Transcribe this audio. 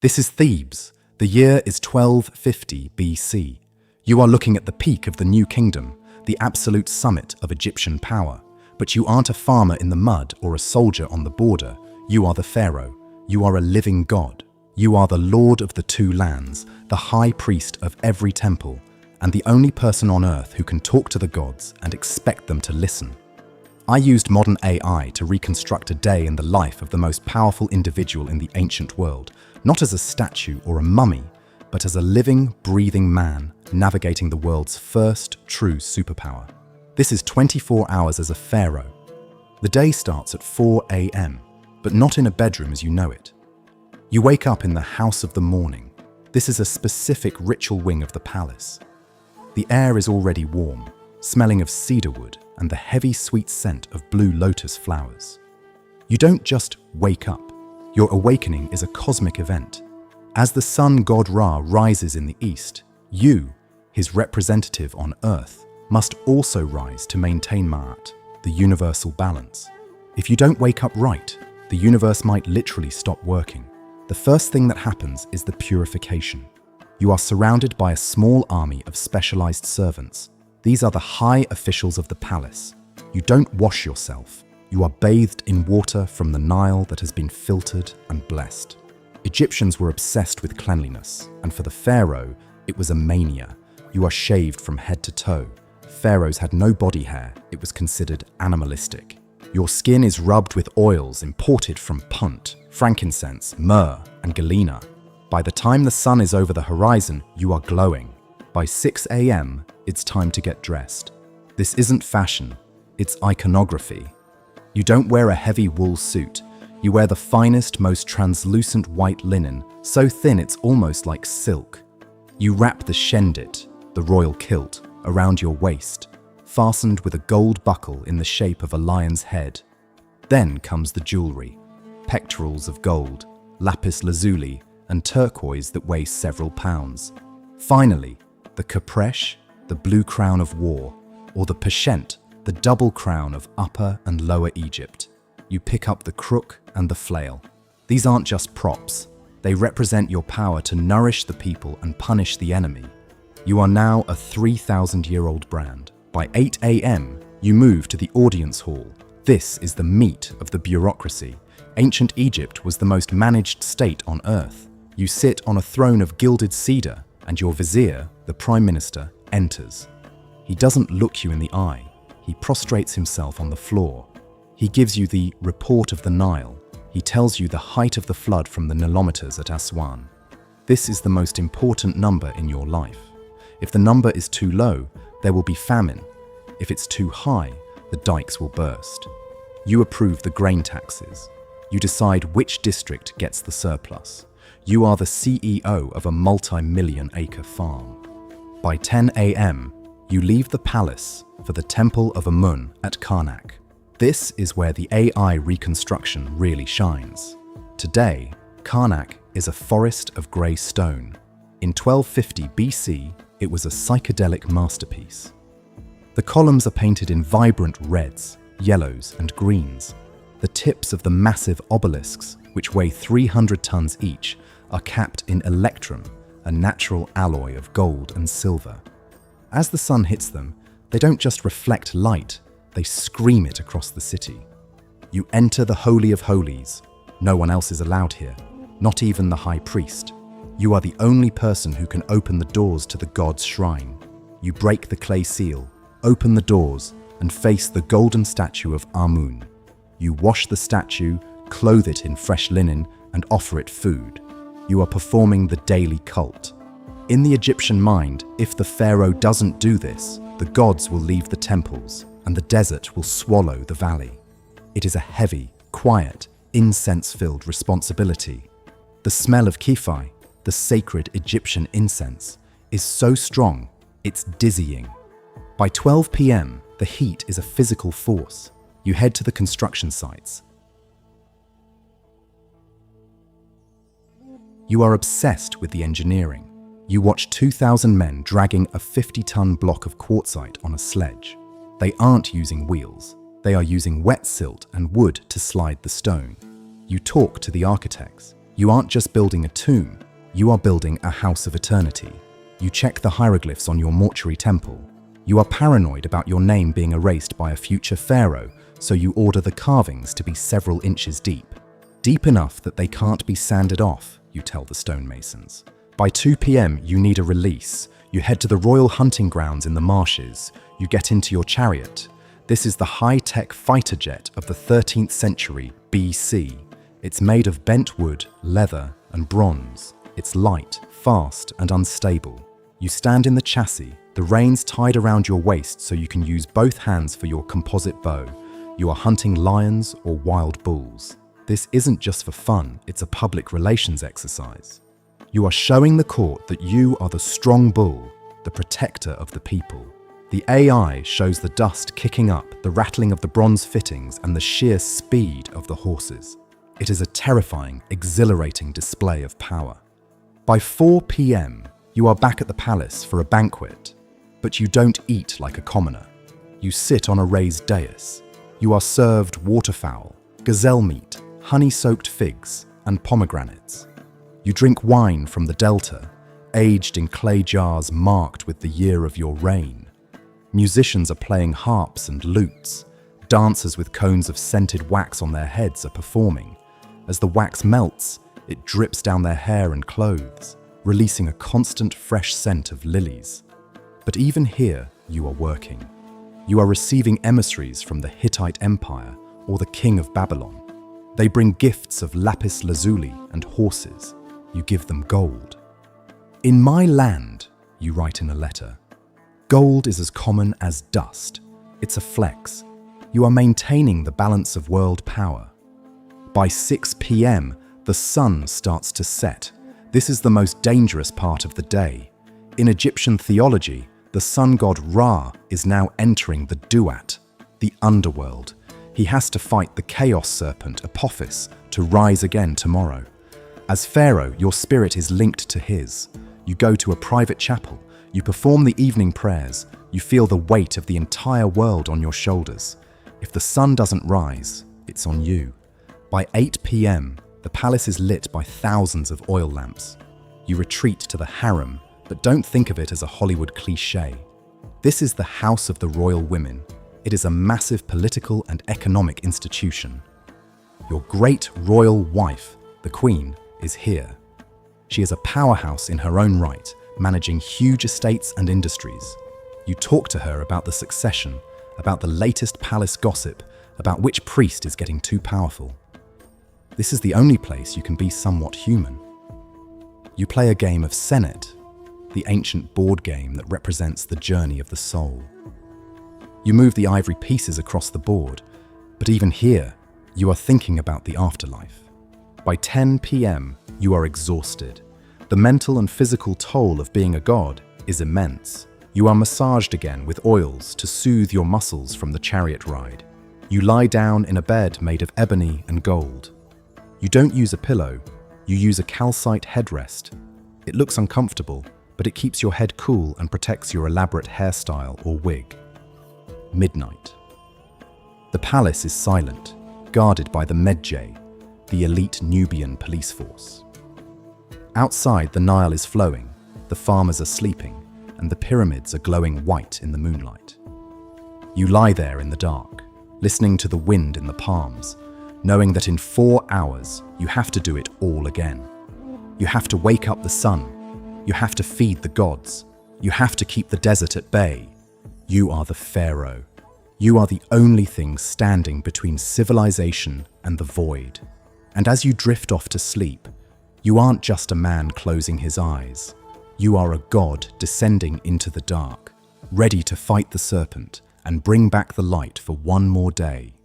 This is Thebes. The year is 1250 BC. You are looking at the peak of the new kingdom, the absolute summit of Egyptian power. But you aren't a farmer in the mud or a soldier on the border. You are the pharaoh. You are a living god. You are the lord of the two lands, the high priest of every temple, and the only person on earth who can talk to the gods and expect them to listen. I used modern AI to reconstruct a day in the life of the most powerful individual in the ancient world, not as a statue or a mummy, but as a living, breathing man navigating the world's first true superpower. This is 24 hours as a pharaoh. The day starts at 4 a.m., but not in a bedroom as you know it. You wake up in the house of the morning. This is a specific ritual wing of the palace. The air is already warm, smelling of cedarwood and the heavy sweet scent of blue lotus flowers. You don't just wake up. Your awakening is a cosmic event. As the sun god Ra rises in the east, you, his representative on earth, must also rise to maintain Ma'at, the universal balance. If you don't wake up right, the universe might literally stop working. The first thing that happens is the purification. You are surrounded by a small army of specialized servants. These are the high officials of the palace. You don't wash yourself. You are bathed in water from the Nile that has been filtered and blessed. Egyptians were obsessed with cleanliness, and for the pharaoh, it was a mania. You are shaved from head to toe. Pharaohs had no body hair. It was considered animalistic. Your skin is rubbed with oils imported from Punt, frankincense, myrrh, and galena. By the time the sun is over the horizon, you are glowing. By 6 a.m., it's time to get dressed. This isn't fashion, it's iconography. You don't wear a heavy wool suit. You wear the finest, most translucent white linen, so thin it's almost like silk. You wrap the shendit, the royal kilt, around your waist, fastened with a gold buckle in the shape of a lion's head. Then comes the jewelry, pectorals of gold, lapis lazuli, and turquoise that weigh several pounds. Finally, the kapresh, the blue crown of war, or the peshent, the double crown of Upper and Lower Egypt. You pick up the crook and the flail. These aren't just props. They represent your power to nourish the people and punish the enemy. You are now a 3,000-year-old brand. By 8 a.m., you move to the audience hall. This is the meat of the bureaucracy. Ancient Egypt was the most managed state on earth. You sit on a throne of gilded cedar, and your vizier, the prime minister, enters. He doesn't look you in the eye. He prostrates himself on the floor. He gives you the report of the Nile. He tells you the height of the flood from the Nilometers at Aswan. This is the most important number in your life. If the number is too low, there will be famine. If it's too high, the dikes will burst. You approve the grain taxes. You decide which district gets the surplus. You are the CEO of a multi-million-acre farm. By 10 a.m., you leave the palace for the Temple of Amun at Karnak. This is where the AI reconstruction really shines. Today, Karnak is a forest of grey stone. In 1250 BC, it was a psychedelic masterpiece. The columns are painted in vibrant reds, yellows, and greens. The tips of the massive obelisks, which weigh 300 tons each, are capped in electrum, a natural alloy of gold and silver. As the sun hits them, they don't just reflect light, they scream it across the city. You enter the Holy of Holies. No one else is allowed here, not even the high priest. You are the only person who can open the doors to the god's shrine. You break the clay seal, open the doors, and face the golden statue of Amun. You wash the statue, clothe it in fresh linen, and offer it food. You are performing the daily cult. In the Egyptian mind, if the pharaoh doesn't do this, the gods will leave the temples, and the desert will swallow the valley. It is a heavy, quiet, incense-filled responsibility. The smell of kifi, the sacred Egyptian incense, is so strong, it's dizzying. By 12 p.m., the heat is a physical force. You head to the construction sites. You are obsessed with the engineering. You watch 2,000 men dragging a 50-ton block of quartzite on a sledge. They aren't using wheels. They are using wet silt and wood to slide the stone. You talk to the architects. You aren't just building a tomb, you are building a house of eternity. You check the hieroglyphs on your mortuary temple. You are paranoid about your name being erased by a future pharaoh, so you order the carvings to be several inches deep. Deep enough that they can't be sanded off, you tell the stonemasons. By 2 p.m. you need a release. You head to the royal hunting grounds in the marshes. You get into your chariot. This is the high-tech fighter jet of the 13th century BC. It's made of bent wood, leather, and bronze. It's light, fast, and unstable. You stand in the chassis, the reins tied around your waist so you can use both hands for your composite bow. You are hunting lions or wild bulls. This isn't just for fun, it's a public relations exercise. You are showing the court that you are the strong bull, the protector of the people. The AI shows the dust kicking up, the rattling of the bronze fittings, and the sheer speed of the horses. It is a terrifying, exhilarating display of power. By 4 p.m., you are back at the palace for a banquet, but you don't eat like a commoner. You sit on a raised dais. You are served waterfowl, gazelle meat, honey-soaked figs, and pomegranates. You drink wine from the delta, aged in clay jars marked with the year of your reign. Musicians are playing harps and lutes. Dancers with cones of scented wax on their heads are performing. As the wax melts, it drips down their hair and clothes, releasing a constant fresh scent of lilies. But even here, you are working. You are receiving emissaries from the Hittite Empire or the King of Babylon. They bring gifts of lapis lazuli and horses. You give them gold. In my land, you write in a letter, gold is as common as dust. It's a flex. You are maintaining the balance of world power. By 6 p.m., the sun starts to set. This is the most dangerous part of the day. In Egyptian theology, the sun god Ra is now entering the Duat, the underworld. He has to fight the chaos serpent Apophis to rise again tomorrow. As pharaoh, your spirit is linked to his. You go to a private chapel. You perform the evening prayers. You feel the weight of the entire world on your shoulders. If the sun doesn't rise, it's on you. By 8 p.m., the palace is lit by thousands of oil lamps. You retreat to the harem, but don't think of it as a Hollywood cliché. This is the house of the royal women. It is a massive political and economic institution. Your great royal wife, the Queen, is here. She is a powerhouse in her own right, managing huge estates and industries. You talk to her about the succession, about the latest palace gossip, about which priest is getting too powerful. This is the only place you can be somewhat human. You play a game of Senet, the ancient board game that represents the journey of the soul. You move the ivory pieces across the board, but even here, you are thinking about the afterlife. By 10 p.m., you are exhausted. The mental and physical toll of being a god is immense. You are massaged again with oils to soothe your muscles from the chariot ride. You lie down in a bed made of ebony and gold. You don't use a pillow, you use a calcite headrest. It looks uncomfortable, but it keeps your head cool and protects your elaborate hairstyle or wig. Midnight. The palace is silent, guarded by the Medjay, the elite Nubian police force. Outside, the Nile is flowing, the farmers are sleeping, and the pyramids are glowing white in the moonlight. You lie there in the dark, listening to the wind in the palms, knowing that in 4 hours you have to do it all again. You have to wake up the sun, you have to feed the gods, you have to keep the desert at bay. You are the pharaoh. You are the only thing standing between civilization and the void. And as you drift off to sleep, you aren't just a man closing his eyes. You are a god descending into the dark, ready to fight the serpent and bring back the light for one more day.